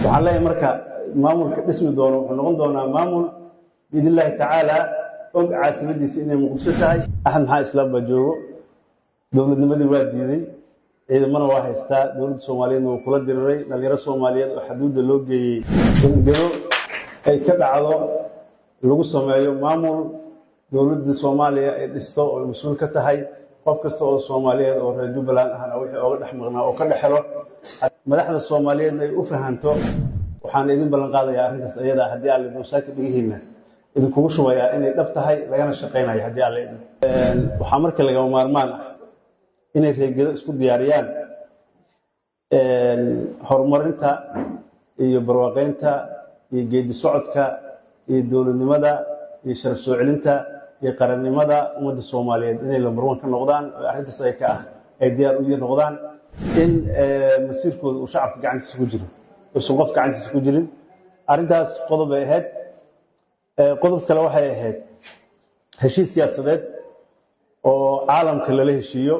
waxaan leeyahay marka maamulka dhismi doono wuxuu noqon doonaa maamul biidn illaahi tacaala og caasimadiisa inay muqdisho tahay. axmed maxaa islaam baa joogo, dowladnimadii waa diiday, ciidamana waa haystaa, dowladda soomaaliyeedna wuu kula diriray. dhalinyaro soomaaliyeed oo xaduudda loo geeyey in gado ay ka dhacdo lagu sameeyo maamul dowladda soomaaliya ay dhisto oo mas-uul ka tahay. qof kasta oo soomaaliyeed oo reer jubbaland ahna wixii ooga dhex maqnaa oo ka dhex helo madaxda soomaaliyeedna ay u fahanto. waxaan idin ballan qaadayaa arrintaas ayada haddii alle dowsaaka dhigihiinna idinkugu shubayaa inay dhab tahay lagana shaqaynayo haddii alle idin. waxaa marka lagama maarmaan ah inay reergedo isku diyaariyaan horumarinta iyo barwaaqaynta iyo geedi socodka iyo dowladnimada iyo sharaf soo celinta iyo qarannimada ummadda soomaaliyeed inay lambar one ka noqdaan oo arrintaas ay ka ah ay diyaar u noqdaan in masiirkooda uu shacabka gacantiisa ku jiro uusan qof gacantiisa ku jirin. arrintaas qodob ay ahayd. qodob kale waxay ahayd heshiis siyaasadeed oo caalamka lala heshiiyo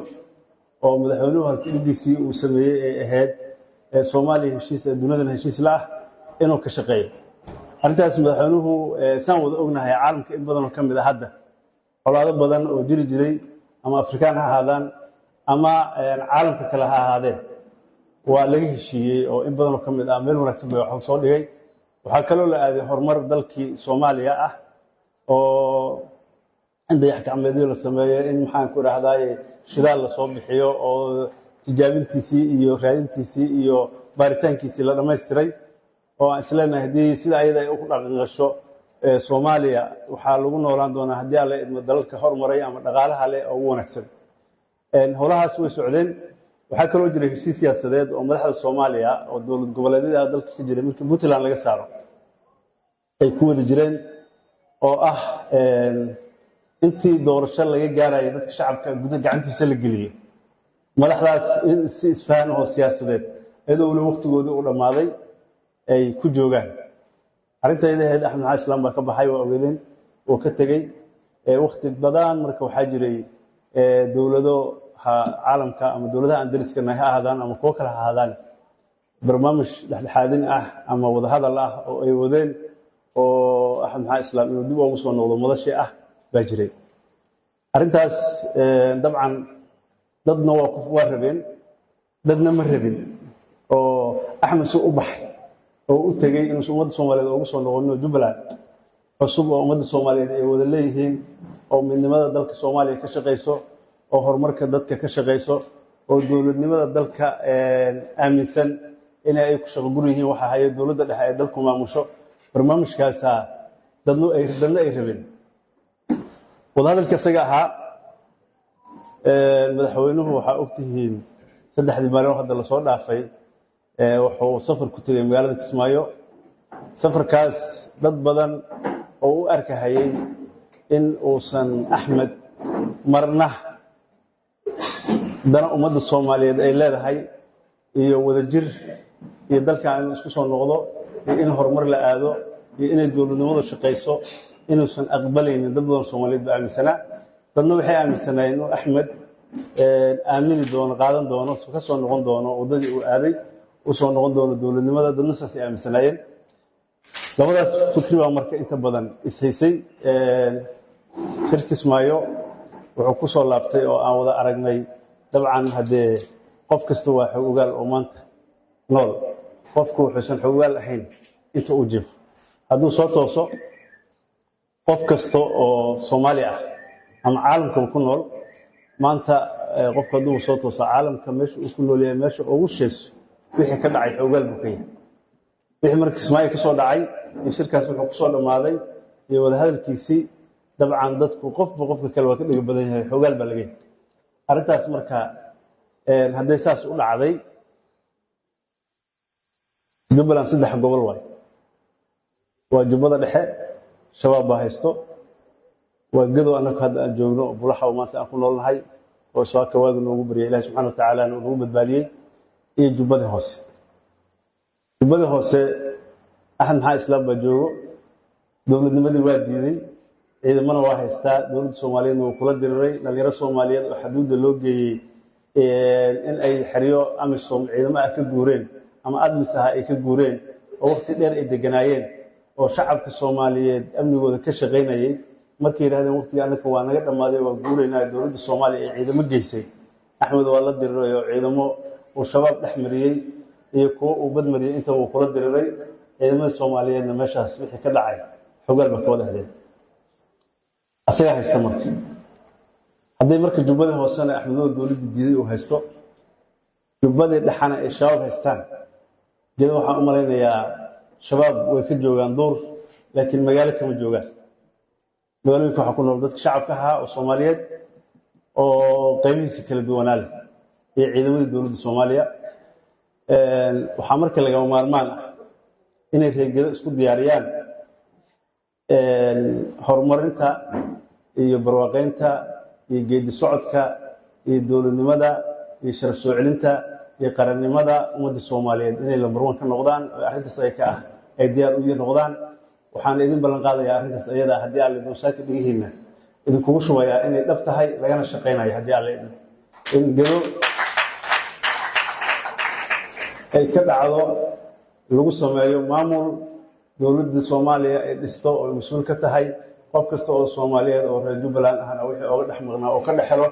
oo madaxweynuhu halkudhigiisii uu sameeyey ay ahayd soomaaliya heshiis dunidana heshiis la ah inuu ka shaqeeyo. arrintaas madaxweynuhu saan wada ognahay caalamka in badanoo ka mid a hadda colaado badan oo jiri jiray ama afrikaan ha ahaadaan ama caalamka kale ha ahaadeen waa laga heshiiyey oo in badanoo ka mid ah meel wanaagsan bay waxu soo dhigay. waxaa kaloo la aaday horumar dalkii soomaaliya ah oo in dayax gacmeedyo la sameeyo, in maxaan ku idhahdaaye shidaal la soo bixiyo oo tijaabintiisii iyo raadintiisii iyo baaritaankiisii la dhammaystiray. oo aan isleenahay haddii sida ayada ay u dhaqanqasho soomaaliya waxaa lagu noolaan doonaa haddii alle idmo dalalka hormaray ama dhaqaalaha leh oo ugu wanaagsan. howlahaas way socdeen. waxaa kaloo jiray heshiis siyaasadeed oo madaxda soomaaliya oo dowlad goboleedyada dalka ka jiray markii puntland laga saaro ay ku wada jireen oo ah intii doorasho laga gaarayay dadka shacabka gudaha gacantiisa la geliyey madaxdaas in si isfahan oo siyaasadeed iyadoo weli waqtigoodii u dhammaaday ay ku joogaan. arrinteeda ahayd axmed maxaa islaam baa ka baxay, waa ogeedeen oo ka tegey. waqti badan marka waxaa jiray dowlado caalamka ama dowladaha aan dariskana ha ahaadaan ama kuwo kale ha ahaadaan barnaamij dhexdhexaadin ah ama wadahadal ah oo ay wadeen oo axmed maxaa islaam inuu dib ugu soo noqdo madashii ah baa jiray. arrintaas dabcan dadna waa rabeen dadna ma rabin oo axmed suu u baxay oo u tegey inuusan ummadda soomaaliyeed ugu soo noqonin oo jubbaland cusub oo ummadda soomaaliyeed ay wada leeyihiin oo midnimada dalka soomaaliya ka shaqayso oo horumarka dadka ka shaqayso oo dowladnimada dalka aaminsan inay ay ku shaqo gur yihiin waxa haya dowladda dhexe ay dalku maamusho. barnaamijkaasaa dadna ay rabeen. wadahadalka isaga ahaa madaxweynuhu waxaa ogtihiin 3 maalin hadda lasoo dhaafay wuxuu safar ku tegay magaalada Kismaayo. safarkaas dad badan oo u arkahayay in uusan axmed marna dana ummadda soomaaliyeed ay leedahay iyo wadajir iyo dalkan inuu isku soo noqdo iyo in horumar la aado iyo inay dowladnimadu shaqayso inuusan aqbalaynin dad badan soomaaliyeed baa aaminsanaa. dadna waxay aaminsanaayeen inuu axmed aamini doono qaadan doono ka soo noqon doono waddadii uu aaday u soo noqon doono dowladnimada. dadna saasay aaminsanaayeen. labadaas fikri baa marka inta badan ishaysay. shir Kismaayo wuxuu ku soo laabtay oo aan wada aragnay. dabcan haddee qof kasta waa xog ogaal oo maanta nool. qofku wuxuusan xog ogaal ahayn inta uu jifo hadduu soo tooso. qof kasta oo Soomaali ah ama caalamka ku nool maanta qofka hadduu soo tooso caalamka meesha uu ku nool yahay meesha ugu sheeso wixii ka dhacay xog ogaal buu ka yahay. wixii markii Kismaayo ka soo dhacay in shirkaas wuxuu ku soo dhamaaday iyo wada hadalkiisii. dabcan dadku qofba qofka kale waa ka dhiga badan yahay xog ogaal baa laga yahay. arrintaas marka hadday saas u dhacday jubbaland 3 gobol waay. waa jubbada dhexe shabaab baa haysto, waa gedo annagu hadda aan joogno bulaxa oo maanta aan ku noolnahay oo saaka waaga noogu baryay ilaahi subxaana watacaala noogu badbaadiyey iyo jubbada hoose. jubbada hoose axmed maxaa islaam baa joogo, dowladnimadii waa diiday, ciidamana waa haystaa, dowladda soomaaliyeedna wuu kula diriray. dhalinyaro soomaaliyeed oo xaduudda loo geeyey in ay xeryo amisom ciidamo ah ka guureen ama admis ah ay ka guureen ووقت دير ay deganayeen oo shacabka Soomaaliyeed amnigooda ka shaqeynayay markii yiraahdeen waqtiga anaka waa naga dhamaaday waa guuleynaa dawladda Soomaaliya ee ciidamo geysay Axmed waa la diriray oo ciidamo oo shabaab dhaxmariyay iyo kuwa uu badmariyay inta uu kula diriray ciidamada Soomaaliyeedna meeshaas wixii ka dhacay xogaal ba ka wada hadeen asaga haysta markii haddii marka jubbada hoosena Axmed oo dawladda diiday uu haysto jubbada dhaxana ay shabaab haystaan geed waxaan u maleynayaa shabaab way ka joogaan door laakiin magaalo kama joogaan magaalooyinka waxa ku nool dadka shacabka ah oo Soomaaliyeed oo qaybihiisa kala duwanaa leh iyo ciidamada dawladda Soomaaliya waxa marka laga maarmaan ah inay reegada isku diyaariyaan horumarinta iyo barwaaqeynta iyo geedi socodka iyo dawladnimada iyo sharaf soo celinta iyo qarannimada ummadda Soomaaliyeed inay la marwan ka noqdaan arrintaas ay ka ah ay diyaar u noqdaan waxaan idin ballan qaadayaa arrintaas ayada haddii aan idin saaka dhigihiina idin kugu shubayaa inay dhab tahay lagana shaqeynayo haddii aan idin in gado ay ka dhacdo lagu sameeyo maamul dawladda Soomaaliya ay dhisto oo mas'uul ka tahay qof kasta oo Soomaaliyeed oo reer Jubbaland ahna wixii uga dhaxmaqnaa oo ka dhaxelo